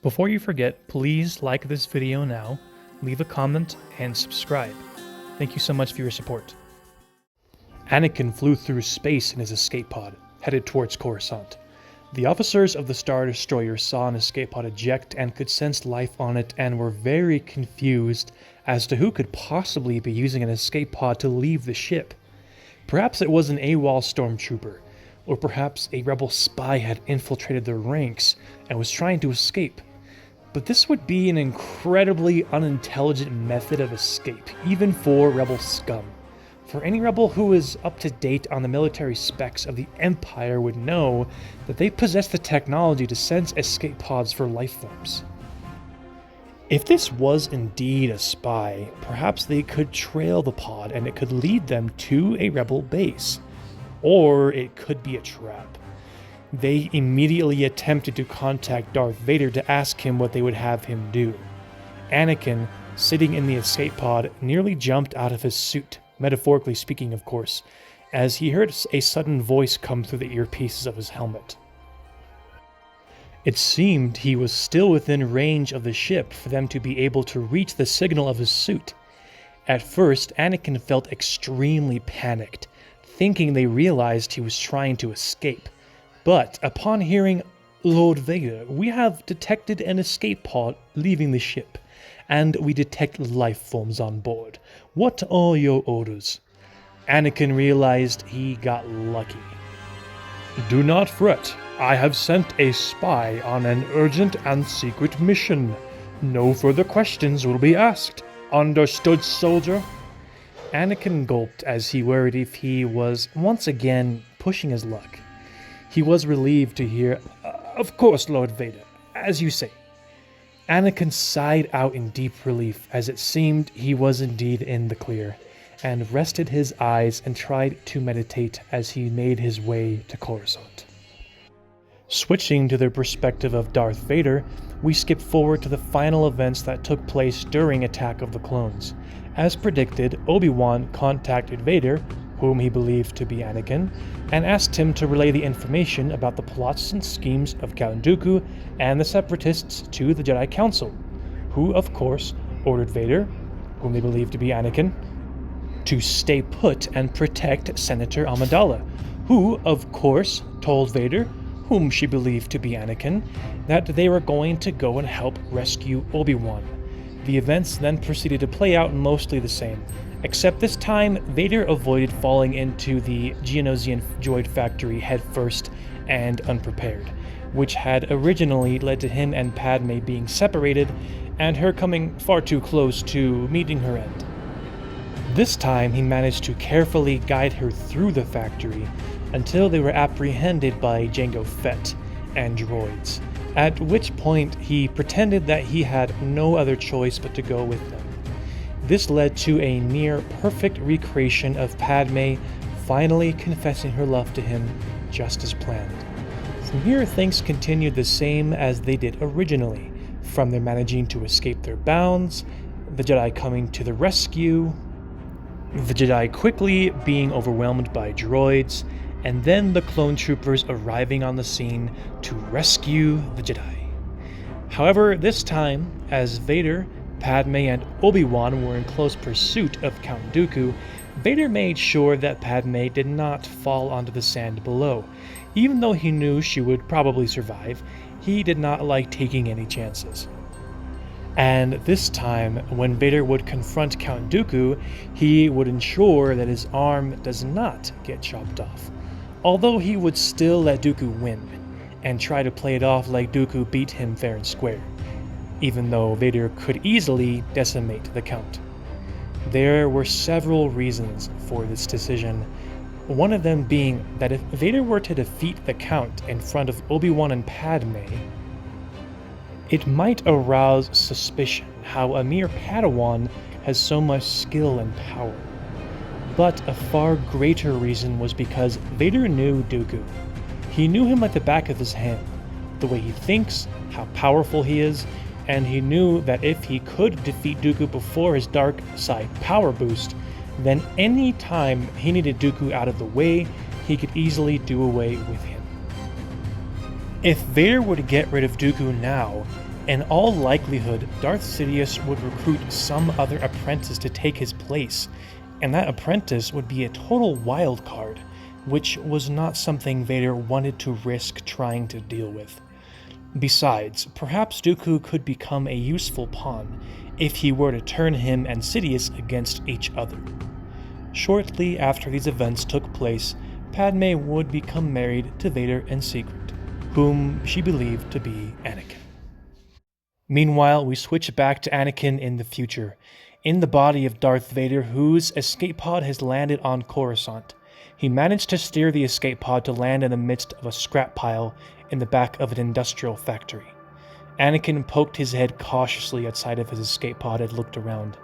Before you forget, please like this video now, leave a comment, and subscribe. Thank you so much for your support. Anakin flew through space in his escape pod, headed towards Coruscant. The officers of the Star Destroyer saw an escape pod eject and could sense life on it and were very confused as to who could possibly be using an escape pod to leave the ship. Perhaps it was an AWOL stormtrooper, or perhaps a rebel spy had infiltrated their ranks and was trying to escape. But this would be an incredibly unintelligent method of escape, even for rebel scum. For any rebel who is up to date on the military specs of the Empire would know that they possess the technology to sense escape pods for life forms. If this was indeed a spy, perhaps they could trail the pod and it could lead them to a rebel base. Or it could be a trap. They immediately attempted to contact Darth Vader to ask him what they would have him do. Anakin, sitting in the escape pod, nearly jumped out of his suit, metaphorically speaking of course, as he heard a sudden voice come through the earpieces of his helmet. It seemed he was still within range of the ship for them to be able to reach the signal of his suit. At first, Anakin felt extremely panicked, thinking they realized he was trying to escape. But upon hearing, "Lord Vader, we have detected an escape pod leaving the ship, and we detect life forms on board. What are your orders?" Anakin realized he got lucky. "Do not fret. I have sent a spy on an urgent and secret mission. No further questions will be asked. Understood, soldier?" Anakin gulped as he worried if he was once again pushing his luck. He was relieved to hear, "Of course, Lord Vader, as you say." Anakin sighed out in deep relief as it seemed he was indeed in the clear, and rested his eyes and tried to meditate as he made his way to Coruscant. Switching to the perspective of Darth Vader, we skip forward to the final events that took place during Attack of the Clones. As predicted, Obi-Wan contacted Vader, whom he believed to be Anakin, and asked him to relay the information about the plots and schemes of Count Dooku and the Separatists to the Jedi Council, who, of course, ordered Vader, whom they believed to be Anakin, to stay put and protect Senator Amidala, who, of course, told Vader, whom she believed to be Anakin, that they were going to go and help rescue Obi-Wan. The events then proceeded to play out mostly the same, except this time Vader avoided falling into the Geonosian droid factory headfirst and unprepared, which had originally led to him and Padme being separated and her coming far too close to meeting her end. This time he managed to carefully guide her through the factory until they were apprehended by Jango Fett and droids, at which point he pretended that he had no other choice but to go with them. This led to a near-perfect recreation of Padme finally confessing her love to him just as planned. From here, things continued the same as they did originally, from their managing to escape their bounds, the Jedi coming to the rescue, the Jedi quickly being overwhelmed by droids, and then the clone troopers arriving on the scene to rescue the Jedi. However, this time, as Vader, Padme, and Obi-Wan were in close pursuit of Count Dooku, Vader made sure that Padme did not fall onto the sand below. Even though he knew she would probably survive, he did not like taking any chances. And this time, when Vader would confront Count Dooku, he would ensure that his arm does not get chopped off, although he would still let Dooku win, and try to play it off like Dooku beat him fair and square, even though Vader could easily decimate the Count. There were several reasons for this decision, one of them being that if Vader were to defeat the Count in front of Obi-Wan and Padme, it might arouse suspicion how a mere Padawan has so much skill and power. But a far greater reason was because Vader knew Dooku. He knew him like the back of his hand, the way he thinks, how powerful he is, and he knew that if he could defeat Dooku before his dark side power boost, then any time he needed Dooku out of the way, he could easily do away with him. If Vader were to get rid of Dooku now, In all likelihood, Darth Sidious would recruit some other apprentice to take his place, and that apprentice would be a total wild card, which was not something Vader wanted to risk trying to deal with. Besides, perhaps Dooku could become a useful pawn if he were to turn him and Sidious against each other. Shortly after these events took place, Padme would become married to Vader in secret, whom she believed to be Anakin. Meanwhile, we switch back to Anakin in the future, in the body of Darth Vader, whose escape pod has landed on Coruscant. He managed to steer the escape pod to land in the midst of a scrap pile in the back of an industrial factory. Anakin poked his head cautiously outside of his escape pod and looked around.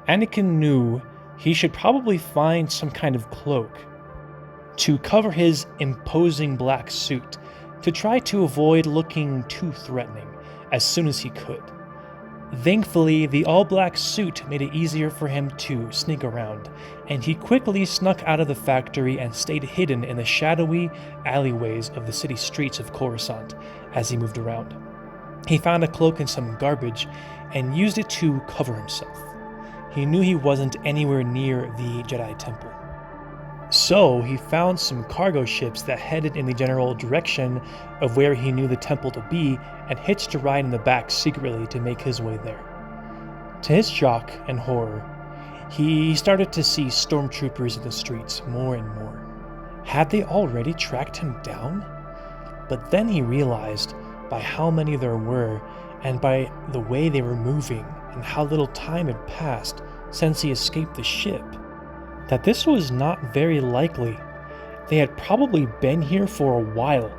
Anakin knew he should probably find some kind of cloak to cover his imposing black suit, to try to avoid looking too threatening as soon as he could. Thankfully, the all-black suit made it easier for him to sneak around, and he quickly snuck out of the factory and stayed hidden in the shadowy alleyways of the city streets of Coruscant as he moved around. He found a cloak in some garbage and used it to cover himself. He knew he wasn't anywhere near the Jedi Temple. So he found some cargo ships that headed in the general direction of where he knew the temple to be and hitched a ride in the back secretly to make his way there. To his shock and horror, he started to see stormtroopers in the streets more and more. Had they already tracked him down? But then he realized by how many there were and by the way they were moving and how little time had passed since he escaped the ship, that this was not very likely. They had probably been here for a while,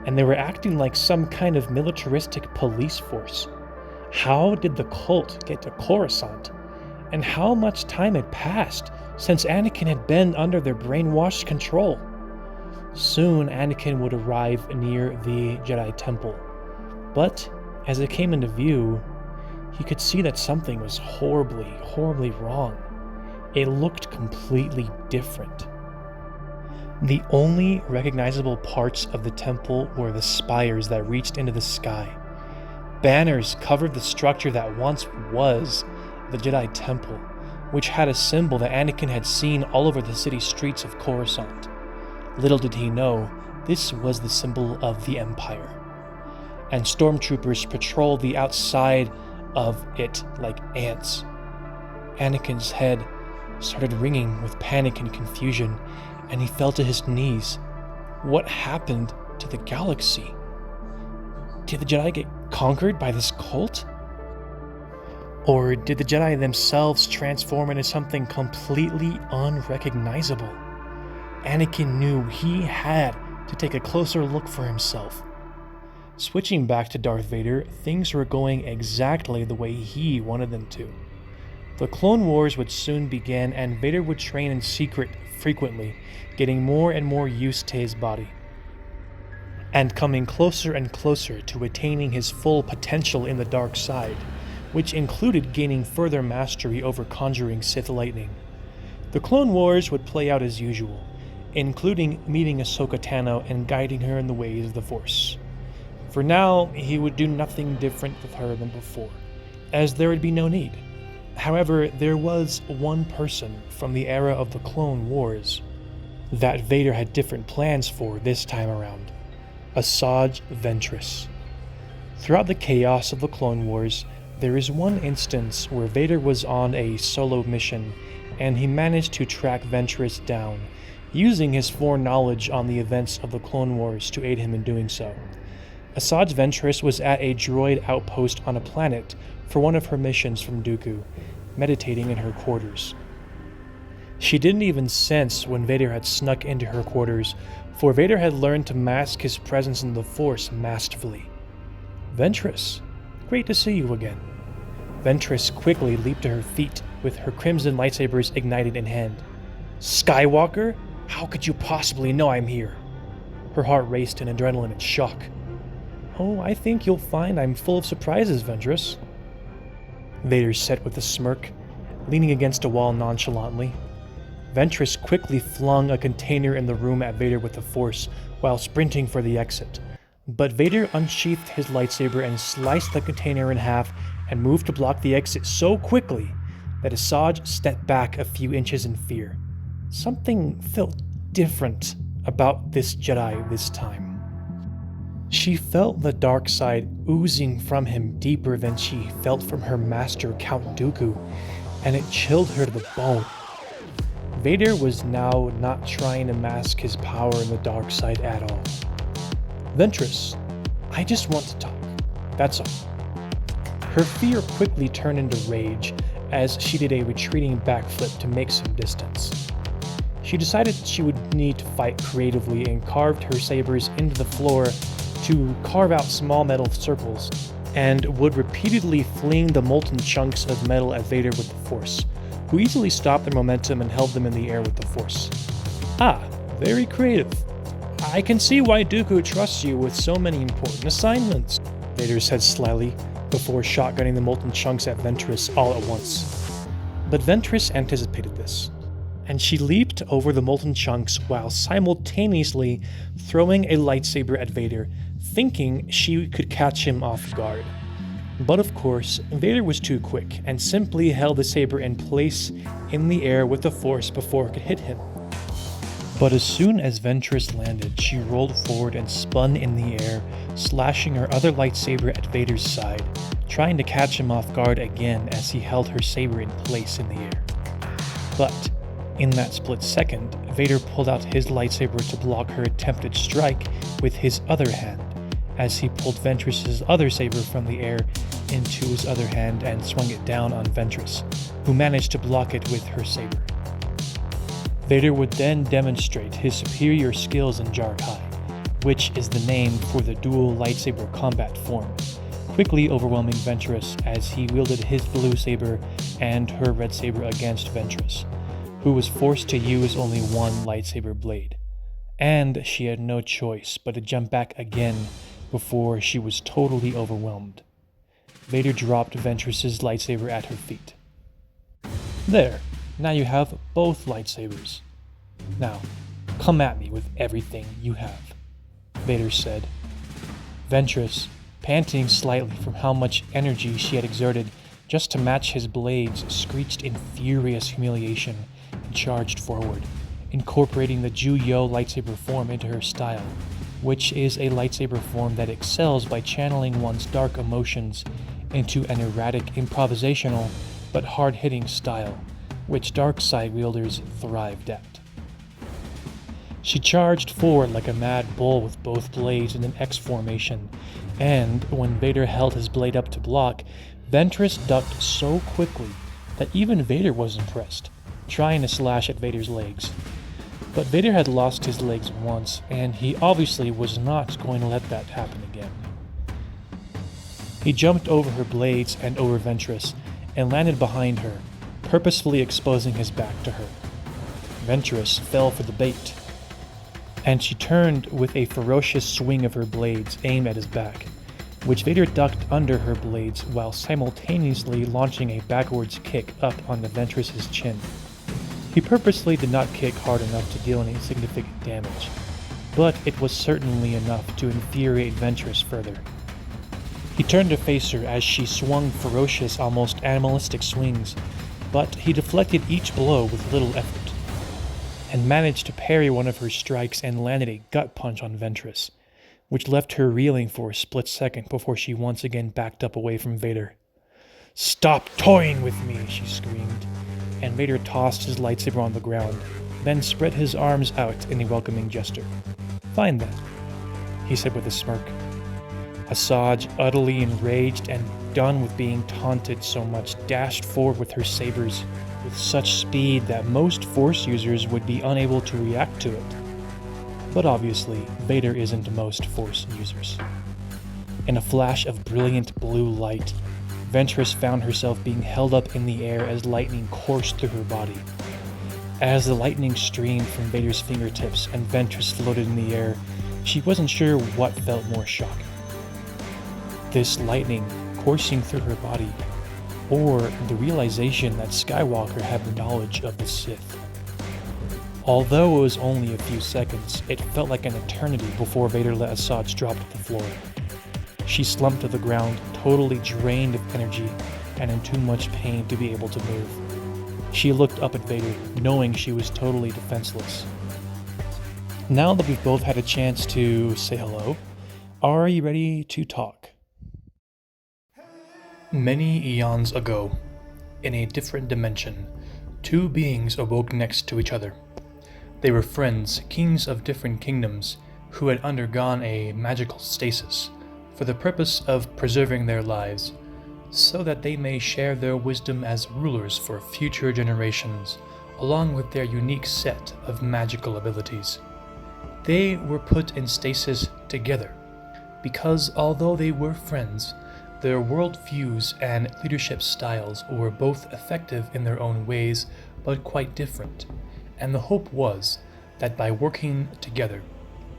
and they were acting like some kind of militaristic police force. How did the cult get to Coruscant? And how much time had passed since Anakin had been under their brainwashed control? Soon Anakin would arrive near the Jedi Temple, but as it came into view, he could see that something was horribly wrong. It looked completely different. The only recognizable parts of the temple were the spires that reached into the sky. Banners covered the structure that once was the Jedi Temple, which had a symbol that Anakin had seen all over the city streets of Coruscant. Little did he know, this was the symbol of the Empire. And stormtroopers patrolled the outside of it like ants. Anakin's head started ringing with panic and confusion, and he fell to his knees. What happened to the galaxy? Did the Jedi get conquered by this cult? Or did the Jedi themselves transform into something completely unrecognizable? Anakin knew he had to take a closer look for himself. Switching back to Darth Vader, things were going exactly the way he wanted them to. The Clone Wars would soon begin, and Vader would train in secret frequently, getting more and more used to his body, and coming closer and closer to attaining his full potential in the dark side, which included gaining further mastery over conjuring Sith lightning. The Clone Wars would play out as usual, including meeting Ahsoka Tano and guiding her in the ways of the Force. For now, he would do nothing different with her than before, as there would be no need. However, there was one person from the era of the Clone Wars that Vader had different plans for this time around: Asajj Ventress. Throughout the chaos of the Clone Wars, there is one instance where Vader was on a solo mission, and he managed to track Ventress down, using his foreknowledge on the events of the Clone Wars to aid him in doing so. Asajj Ventress was at a droid outpost on a planet for one of her missions from Dooku, meditating in her quarters. She didn't even sense when Vader had snuck into her quarters, for Vader had learned to mask his presence in the Force masterfully. "Ventress, great to see you again." Ventress quickly leaped to her feet with her crimson lightsabers ignited in hand. "Skywalker? How could you possibly know I'm here?" Her heart raced in adrenaline and shock. "Oh, I think you'll find I'm full of surprises, Ventress." Vader said with a smirk, leaning against a wall nonchalantly. Ventress quickly flung a container in the room at Vader with the Force while sprinting for the exit, But Vader unsheathed his lightsaber and sliced the container in half and moved to block the exit so quickly that Asajj stepped back a few inches in fear. Something felt different about this Jedi this time. She felt the dark side oozing from him deeper than she felt from her master Count Dooku, and it chilled her to the bone. Vader was now not trying to mask his power in the dark side at all. "Ventress, I just want to talk. That's all." Her fear quickly turned into rage as she did a retreating backflip to make some distance. She decided she would need to fight creatively and carved her sabers into the floor to carve out small metal circles, and would repeatedly fling the molten chunks of metal at Vader with the Force, who easily stopped their momentum and held them in the air with the Force. "Ah, very creative. I can see why Dooku trusts you with so many important assignments," Vader said slyly, before shotgunning the molten chunks at Ventress all at once. But Ventress anticipated this, and she leaped over the molten chunks while simultaneously throwing a lightsaber at Vader, thinking she could catch him off guard. But of course, Vader was too quick and simply held the saber in place in the air with the Force before it could hit him. But as soon as Ventress landed, she rolled forward and spun in the air, slashing her other lightsaber at Vader's side, trying to catch him off guard again as he held her saber in place in the air. But in that split second, Vader pulled out his lightsaber to block her attempted strike with his other hand, as he pulled Ventress's other saber from the air into his other hand and swung it down on Ventress, who managed to block it with her saber. Vader would then demonstrate his superior skills in Jar-Kai, which is the name for the dual lightsaber combat form, quickly overwhelming Ventress as he wielded his blue saber and her red saber against Ventress, who was forced to use only one lightsaber blade. And she had no choice but to jump back again before she was totally overwhelmed. Vader dropped Ventress's lightsaber at her feet. "There, now you have both lightsabers. Now, come at me with everything you have," Vader said. Ventress, panting slightly from how much energy she had exerted just to match his blades, screeched in furious humiliation and charged forward, incorporating the Ju-Yo lightsaber form into her style, which is a lightsaber form that excels by channeling one's dark emotions into an erratic, improvisational, but hard-hitting style, which dark side wielders thrived at. She charged forward like a mad bull with both blades in an X formation, and when Vader held his blade up to block, Ventress ducked so quickly that even Vader was impressed, trying to slash at Vader's legs. But Vader had lost his legs once, and he obviously was not going to let that happen again. He jumped over her blades and over Ventress, and landed behind her, purposefully exposing his back to her. Ventress fell for the bait, and she turned with a ferocious swing of her blades aimed at his back, which Vader ducked under her blades while simultaneously launching a backwards kick up onto Ventress's chin. He purposely did not kick hard enough to deal any significant damage, but it was certainly enough to infuriate Ventress further. He turned to face her as she swung ferocious, almost animalistic swings, but he deflected each blow with little effort, and managed to parry one of her strikes and landed a gut punch on Ventress, which left her reeling for a split second before she once again backed up away from Vader. "Stop toying with me," she screamed, and Vader tossed his lightsaber on the ground, then spread his arms out in a welcoming gesture. "Fine then," he said with a smirk. Asajj, utterly enraged and done with being taunted so much, dashed forward with her sabers with such speed that most Force users would be unable to react to it. But obviously, Vader isn't most Force users. In a flash of brilliant blue light, Ventress found herself being held up in the air as lightning coursed through her body. As the lightning streamed from Vader's fingertips and Ventress floated in the air, she wasn't sure what felt more shocking: this lightning coursing through her body, or the realization that Skywalker had the knowledge of the Sith. Although it was only a few seconds, it felt like an eternity before Vader let Asajj drop to the floor. She slumped to the ground, totally drained of energy and in too much pain to be able to move. She looked up at Vader, knowing she was totally defenseless. Now that we've both had a chance to say hello, are you ready to talk? Many eons ago, in a different dimension, two beings awoke next to each other. They were friends, kings of different kingdoms, who had undergone a magical stasis for the purpose of preserving their lives, so that they may share their wisdom as rulers for future generations, along with their unique set of magical abilities. They were put in stasis together, because although they were friends, their worldviews and leadership styles were both effective in their own ways, but quite different, and the hope was that by working together,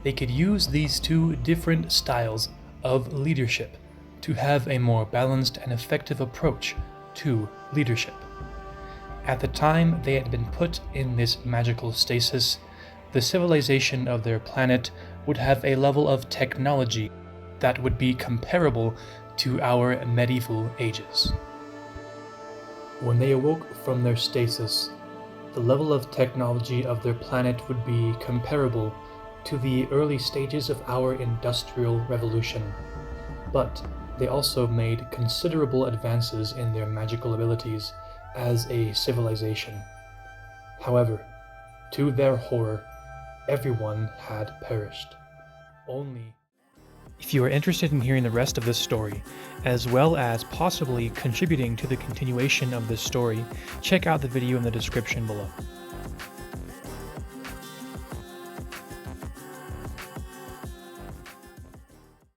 they could use these two different styles of leadership to have a more balanced and effective approach to leadership. At the time they had been put in this magical stasis, the civilization of their planet would have a level of technology that would be comparable to our medieval ages. When they awoke from their stasis, the level of technology of their planet would be comparable to the early stages of our Industrial Revolution, but they also made considerable advances in their magical abilities as a civilization. However, to their horror, everyone had perished. If you are interested in hearing the rest of this story, as well as possibly contributing to the continuation of this story, check out the video in the description below.